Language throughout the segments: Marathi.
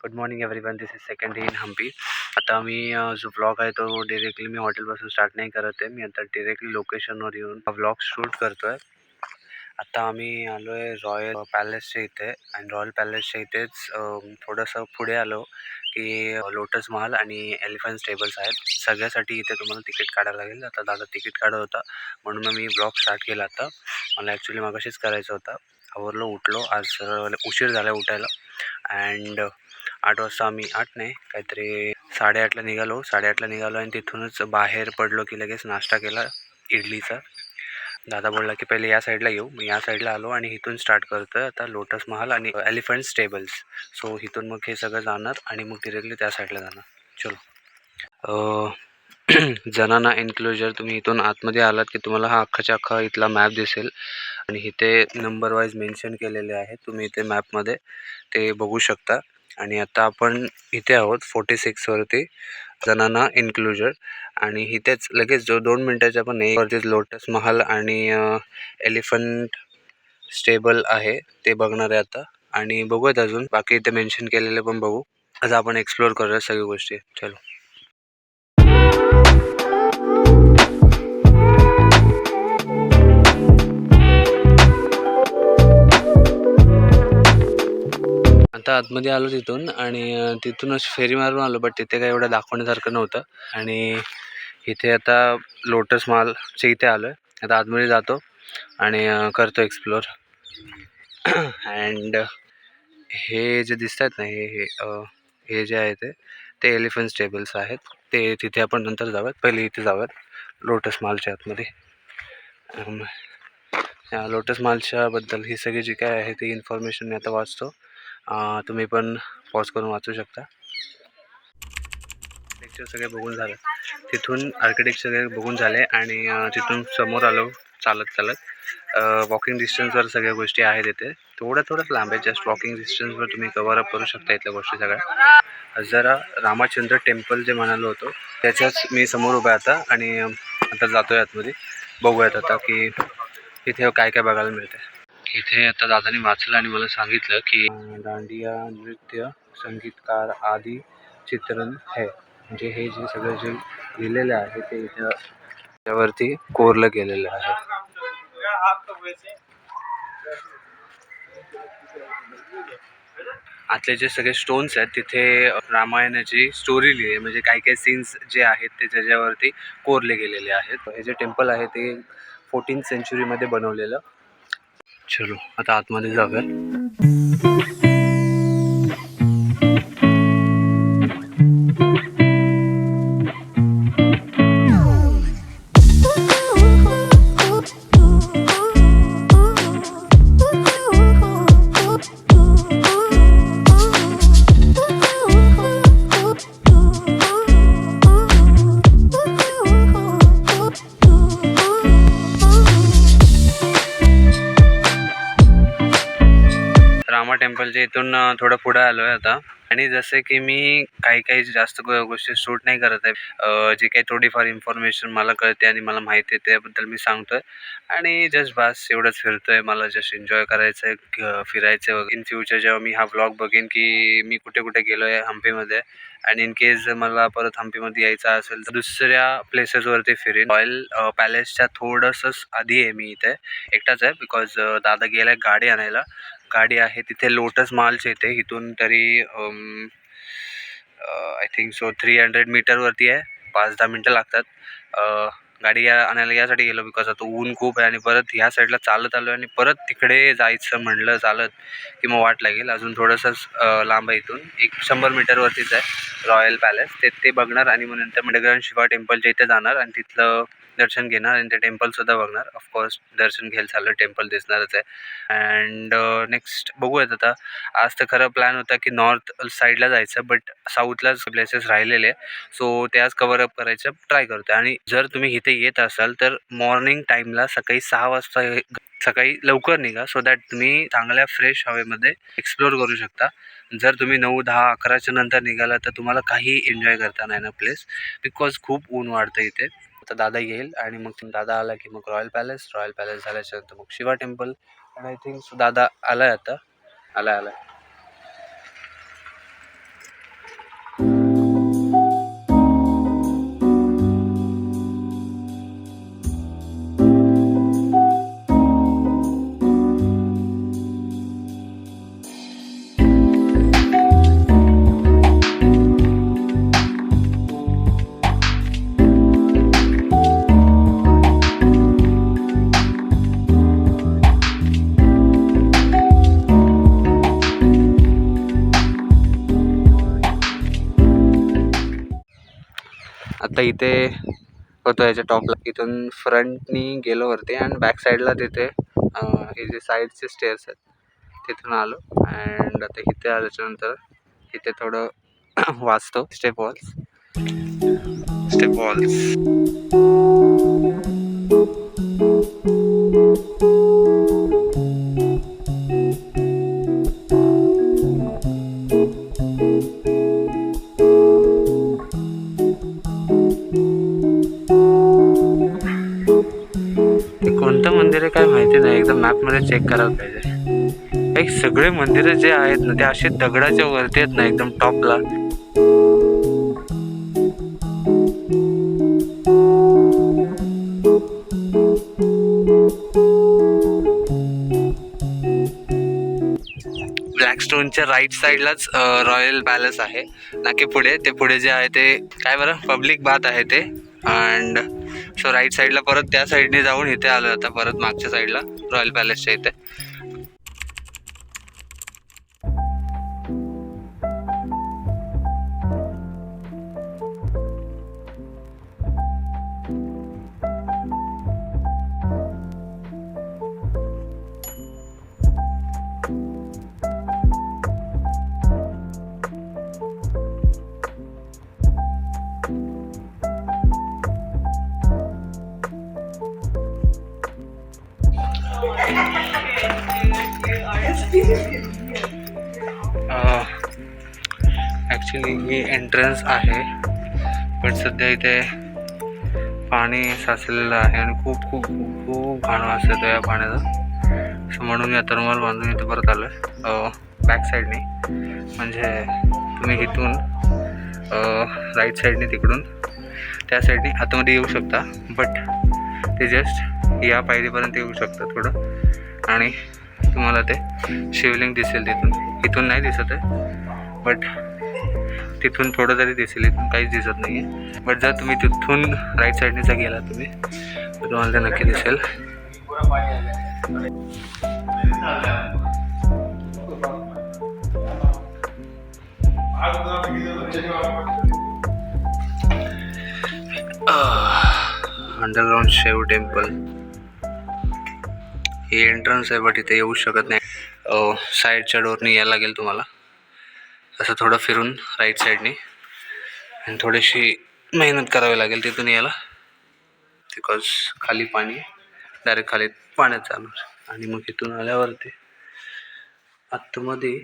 Good morning everyone. This is second day in Hampi. आता मी जो व्लॉग आहे तो डिरेक्टली मी हॉटेलपासून स्टार्ट नाही करत आहे. मी आता डिरेक्टली लोकेशनवर येऊन हा व्लॉग शूट करतो आहे. आता आम्ही आलो आहे रॉयल पॅलेसच्या इथे आणि रॉयल पॅलेसच्या इथेच थोडंसं पुढे आलो की लोटस महल आणि एलिफंट स्टेबल्स आहेत. सगळ्यासाठी इथे तुम्हाला तिकीट काढायला लागेल. आता दादा तिकीट काढत होता म्हणून मग मी ब्लॉग स्टार्ट केला. आता मला ॲक्च्युली मागाशीच करायचं होतं. आवरलो, उठलो. आज उशीर झाला उठायला अँड 8 वाजता आम्ही 8 नाही काहीतरी 8:30ला निघालो. 8:30ला निघालो आणि तिथूनच बाहेर पडलो की लगेच नाश्ता केला इडलीचा. दादा बोलला की पहिले या साईडला येऊ. मी या साईडला आलो आणि इथून स्टार्ट करतो आहे आता लोटस महल आणि एलिफंट स्टेबल्स. सो इथून मग हे सगळं जाणार आणि मग डिरेक्टली त्या साईडला जाणार. चलो. जनाना एन्क्लोजर. तुम्ही इथून आतमध्ये आलात की तुम्हाला हा अख्खाच्या अख्खा इथला मॅप दिसेल आणि इथे नंबर वाईज मेन्शन केलेले आहेत. तुम्ही इथे मॅपमध्ये ते बघू शकता. आणि आता आपण इथे आहोत 46वरती जनाना एन्क्लोजर आणि इथेच लगेच जो 2 मिनटाच्या पण वरतीच लोटस महल आणि एलिफंट स्टेबल आहे ते बघणार आहे आता. आणि बघूयात अजून बाकी इथे मेन्शन केलेले पण बघू. आज आपण एक्सप्लोअर करूया सगळी गोष्टी. चलो. आता आतमध्ये आलो तिथून आणि तिथूनच फेरी मारून आलो बट तिथे काही एवढं दाखवण्यासारखं नव्हतं. आणि इथे आता लोटस महलच्या इथे आलो आहे. आता आतमध्ये जातो आणि करतो एक्सप्लोअर. अँड हे जे दिसत आहेत ना हे जे आहे ते एलिफंट स्टेबल्स आहेत. ते तिथे आपण नंतर जाऊयात. पहिले इथे जाऊयात लोटस महलच्या आतमध्ये. लोटस महलच्याबद्दल ही सगळी जी काय आहे ती इन्फॉर्मेशन मी आता वाचतो. तुम्ही पण पॉज करून वाचू शकता. आर्किटेक्चर सगळे बघून झालं. तिथून आर्किटेक्चर सगळे बघून झाले आणि तिथून समोर आलो चालत वॉकिंग डिस्टन्सवर सगळ्या गोष्टी आहेत. इथे थोडंच लांब आहे. जस्ट वॉकिंग डिस्टन्सवर तुम्ही कव्हर अप करू शकता इथल्या गोष्टी सगळ्या. जरा रामचंद्र टेम्पल जे म्हणालो होतो त्याच्याच मी समोर उभा आता आणि आता जातोय आतमध्ये. बघूयात आता की इथे काय काय बघायला मिळते. इथे आता दादानी वाचलं आणि मला सांगितलं की दांडिया नृत्य संगीतकार आदी चित्रण है. म्हणजे हे जे सगळं जे लिहिलेलं आहे ते इथे त्यावरती कोरलं गेलेलं आहे. आतले जे सगळे स्टोन्स आहेत तिथे रामायणाची स्टोरी लिहिली म्हणजे काही सीन्स जे आहेत ते त्याच्यावरती कोरले गेलेले आहेत. हे जे टेम्पल आहे ते 14th सेंचुरीमध्ये बनवलेलं. चलो आता आतमध्ये जाऊयात. रामा टेम्पलच्या इथून थोडं पुढे आलो आहे आता. आणि जसे की मी काही जास्त गोष्टी शूट नाही करत आहे. जी काही थोडीफार इन्फॉर्मेशन मला कळते आणि मला माहिती आहे त्याबद्दल मी सांगतोय आणि जस्ट बस एवढंच फिरतोय. मला जस्ट एन्जॉय करायचं आहे, फिरायचं आहे. इन फ्युचर जेव्हा मी हा व्लॉग बघेन की मी कुठे कुठे गेलो आहे हम्पीमध्ये आणि इन केस मला परत हम्पीमध्ये यायचं असेल तर दुसऱ्या प्लेसेसवरती फिरेन. रॉयल पॅलेसच्या थोडंसं आधी आहे मी इथे एकटाच आहे बिकॉज दादा गेलाय गाडी आणायला. गाडी आहे तिथे लोटस महलच्या इथे. इथून तरी आय थिंक सो 300 मीटरवरती आहे. 5-10 मिनटं लागतात. गाडी आणायला यासाठी गेलो बिकॉज आता ऊन खूप आहे आणि परत ह्या साईडला चालत आलो आणि परत तिकडे जायचं म्हणलं चालत की मग वाट लागेल. अजून थोडंसंच लांब आहे इथून. 100 मीटरवरतीच आहे रॉयल पॅलेस. ते बघणार आणि मग नंतर मडग्रान शिवा टेम्पलच्या इथे जाणार आणि तिथलं दर्शन घेणार आणि ते टेम्पलसुद्धा बघणार. ऑफकोर्स दर्शन घ्यायला चाललं टेम्पल दिसणारच आहे. अँड नेक्स्ट बघूयात आता. आज तर खरं प्लॅन होता की नॉर्थ साईडला जायचं बट साऊथलाच प्लेसेस राहिलेले सो ते आज कवर अप करायचं ट्राय करतो. आणि जर तुम्ही इथे येत असाल तर मॉर्निंग टाईमला सकाळी 6 वाजता सकाळी लवकर निघा सो दॅट तुम्ही चांगल्या फ्रेश हवेमध्ये एक्सप्लोअर करू शकता. जर तुम्ही 9, 10, 11च्या नंतर निघाला तर तुम्हाला काही एन्जॉय करता नाही ना प्लेस बिकॉज खूप ऊन वाढतं इथे. आता दादा येईल आणि मग दादा आला की मग रॉयल पॅलेस झाल्याच्या नंतर मग शिवा टेम्पल. आणि आय थिंक दादा आलाय आता. आलाय आता इथे होतो याच्या टॉपला. इथून फ्रंटनी गेलो वरती आणि बॅक साईडला तिथे हे जे साईडचे स्टेअर्स आहेत तिथून आलो. अँड आता इथे आल्याच्यानंतर इथे थोडं वाचतो स्टेप वॉल्स. कोणतं मंदिर आहे काय माहिती नाही, एकदम मॅपमध्ये चेक करायला पाहिजे. एक सगळे मंदिरं जे आहेत ना ते असे दगडाच्या वरती आहेत ना, एकदम टॉपला. ब्लॅकस्टोनच्या राईट साईडलाच रॉयल पॅलेस आहे ना की पुढे. ते पुढे जे आहे ते काय बरं पब्लिक बाथ आहे ते. अँड सो राईट साईडला परत त्या साईडने जाऊन इथे आलो आता परत मागच्या साईडला रॉयल पॅलेसच्या इथे. ॲक्च्युली ही एंट्रन्स आहे पण सध्या इथे पाणी साचलेलं आहे आणि खूप खूप खूप खूप घाण वास येतो या पाण्याचा. सो म्हणून मी आता रुमाल बांधून इथे परत आलो आहे बॅक साईडने. म्हणजे तुम्ही इथून राईट साईडने तिकडून त्या साईडने आतमध्ये येऊ शकता, बट ते जस्ट या पायरीपर्यंत येऊ शकता थोडं आणि तुम्हाला ते शिवलिंग दिसेल तिथून. इथून नाही दिसत आहे बट तिथून थोडं तरी दिसेल, इथून काहीच दिसत नाही आहे. बट जर तुम्ही तिथून राईट साईडने जर गेला तुम्ही तर तुम्हाला ते नक्की दिसेल. अंडरग्राउंड शिव टेम्पल ही एंट्रन्स आहे बट इथे येऊ शकत नाही. साईडच्या डोरनी यायला लागेल तुम्हाला, असं थोडं फिरून राईट साईडनी आणि थोडीशी मेहनत करावी लागेल तिथून यायला. बिकॉज खाली पाणी डायरेक्ट खाली पाण्यात जाणार आणि मग इथून आल्यावरती आतमध्ये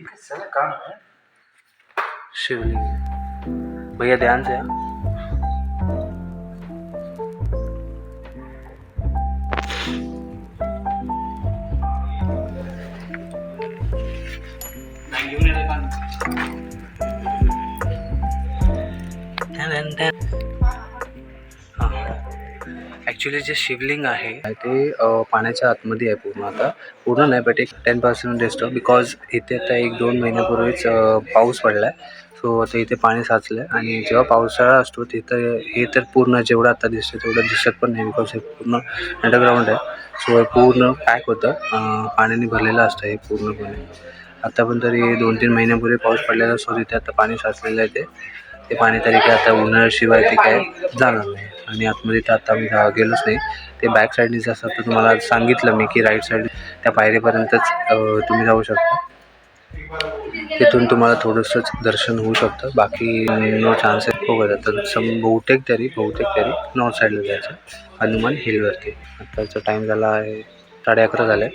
शिवलिंग. भैया ध्यान से ॲक्च्युली जे शिवलिंग आहे ते पाण्याच्या आतमध्ये आहे पूर्ण. आता पूर्ण नाही बट एक 10% दिसतं बिकॉज इथे आता 1-2 महिन्यापूर्वीच पाऊस पडला आहे. सो आता इथे पाणी साचलं आहे आणि जेव्हा पावसाळा असतो तिथं हे तर पूर्ण जेवढं आता दिसतं तेवढं दिसत पण नाही बिकॉज हे पूर्ण अंडरग्राऊंड आहे. सो हे पूर्ण पॅक होतं, पाण्याने भरलेलं असतं हे पूर्णपणे. आता पण तरी 2-3 महिन्यापूर्वी पाऊस पडलेला सो तिथे आता पाणी साचलेलं आहे. ते पाणी तरी काय आता उन्हाळ्याशिवाय ते काय जाणार नाही आणि आतमध्ये तर आता मी गेलोच नाही. ते बॅक साईडनीच असं तर तुम्हाला सांगितलं मी की राईट साईड त्या पायरीपर्यंतच तुम्ही जाऊ शकता. तिथून तुम्हाला थोडंसंच दर्शन होऊ शकतं, बाकी नो चान्सेस बघत जातं. बहुतेक तरी नॉर्थ साईडला जायचं हनुमान हिलवरती. आत्ताचा टाईम झाला आहे 11:30 झाले.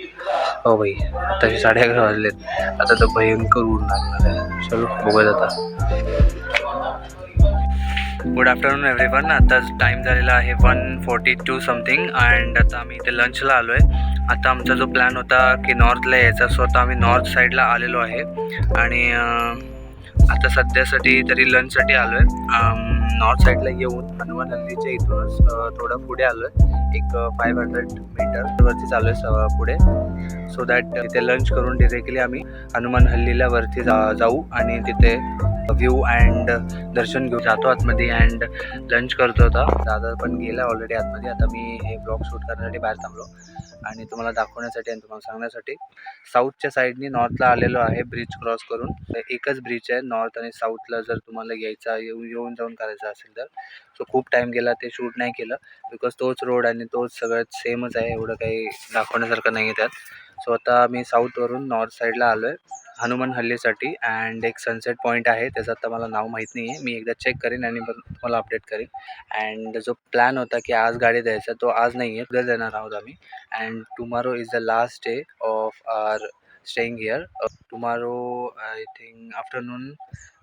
हो भाई आताचे 11:30 वाजलेत. आता तर भयंकर ऊन लागणार आहे. चलो बघत आता. Good afternoon everyone. आता टाईम झालेला आहे 1:42 समथिंग अँड आता आम्ही इथे लंचला आलो आहे. आता आमचा जो प्लॅन होता की नॉर्थला यायचा सो आता आम्ही नॉर्थ साईडला आलेलो आहे आणि आता सध्यासाठी तरी लंचसाठी आलो आहे. नॉर्थ साईडला येऊन हनुमान हल्लीच्या इथूनच थोडं पुढे आलो आहे, एक 500 मीटरवरती चालू आहे पुढे. सो दॅट तिथे लंच करून डिरेक्टली आम्ही हनुमान हल्लीला वरती जाऊ आणि तिथे व्ह्यू अँड दर्शन घेऊ जातो आतमध्ये अँड लंच करतो होता. दादा पण गेला ऑलरेडी आतमध्ये. आता मी हे ब्लॉग शूट करण्यासाठी बाहेर थांबलो आणि तुम्हाला दाखवण्यासाठी आणि तुम्हाला सांगण्यासाठी साऊथच्या साईडनी नॉर्थला आलेलो आहे. ब्रिज क्रॉस करून एकच ब्रिज आहे नॉर्थ आणि साऊथला. जर तुम्हाला घ्यायचा येऊन जाऊन करायचं असेल तर सो खूप टाईम गेला, ते शूट नाही केलं बिकॉज तोच रोड आणि तोच सगळ्यात सेमच आहे, एवढं काही दाखवण्यासारखं नाही आहे त्यात. सो आता मी साऊथवरून नॉर्थ साईडला आलो आहे हनुमान हल्लीसाठी अँड एक सनसेट पॉईंट आहे, त्याचं आता मला नाव माहीत नाही आहे. मी एकदा चेक करीन आणि तुम्हाला अपडेट करीन. अँड जो प्लॅन होता की आज गाडी द्यायचा तो आज नाही आहे, उद्या देणार आहोत आम्ही. And tomorrow is the last day of our staying here. Tomorrow I think afternoon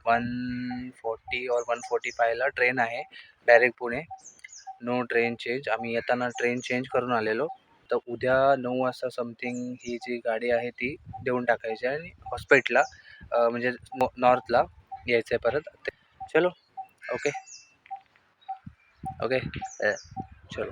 1:40 or 1:45ला ट्रेन आहे direct Pune. No train change. आम्ही येताना ट्रेन चेंज करून आलेलो. तर उद्या 9 वाजता समथिंग ही जी गाडी आहे ती देऊन टाकायची आणि हॉस्पिटलला म्हणजे नॉर्थला यायचं आहे परत. चलो ओके ओके चलो.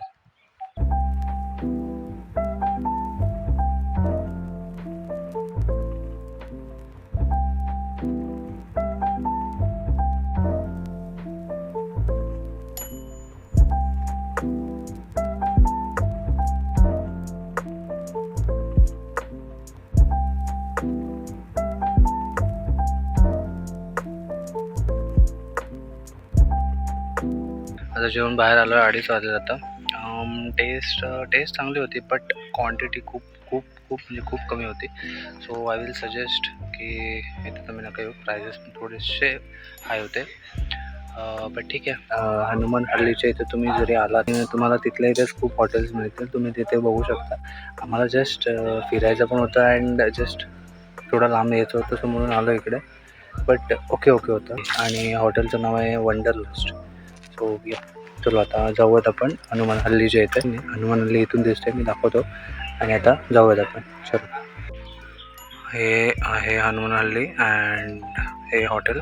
आता जेवण बाहेर आलो आहे, 2:30 वाजले आता. टेस्ट चांगली होती बट क्वांटिटी खूप खूप खूप म्हणजे खूप कमी होती. सो आय विल सजेस्ट की इथे तुम्ही नका येऊ. प्रायजेस थोडेसे हाय होते बट ठीक आहे. हनुमान हल्लीच्या इथे तुम्ही जरी आला तुम्हाला तिथल्या इथेच खूप हॉटेल्स मिळतील, तुम्ही तिथे बघू शकता. आम्हाला जस्ट फिरायचं पण होतं अँड जस्ट थोडा लांब यायचं होतं, सो म्हणून आलो इकडे. बट ओके होतं आणि हॉटेलचं नाव आहे वंडरलस्ट. सो या चलो आता जाऊयात आपण हनुमान हल्लीच्या इथे. हनुमान हल्ली इथून दिसते, मी दाखवतो आणि आता जाऊयात आपण. चलो हे आहे हनुमान हल्ली अँड हे हॉटेल.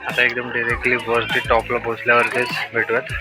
आता एकदम डिरेक्टली वरती टॉपला पोचल्यावरतीच भेटूयात.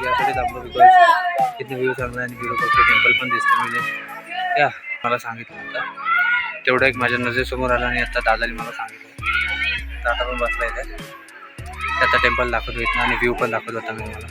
यासाठी थांबलो बिकॉज किती व्ह्यू चांगला आहे आणि विरूपाक्ष टेम्पल पण दिसते. म्हणजे या मला सांगितलं होतं तेवढं एक माझ्या नजरेसमोर आलं आणि आता दादाने मला सांगितलं. तर आता पण बसला इथे, आता टेम्पल दाखवतो इथं आणि व्ह्यू पण दाखवत होता मी मला.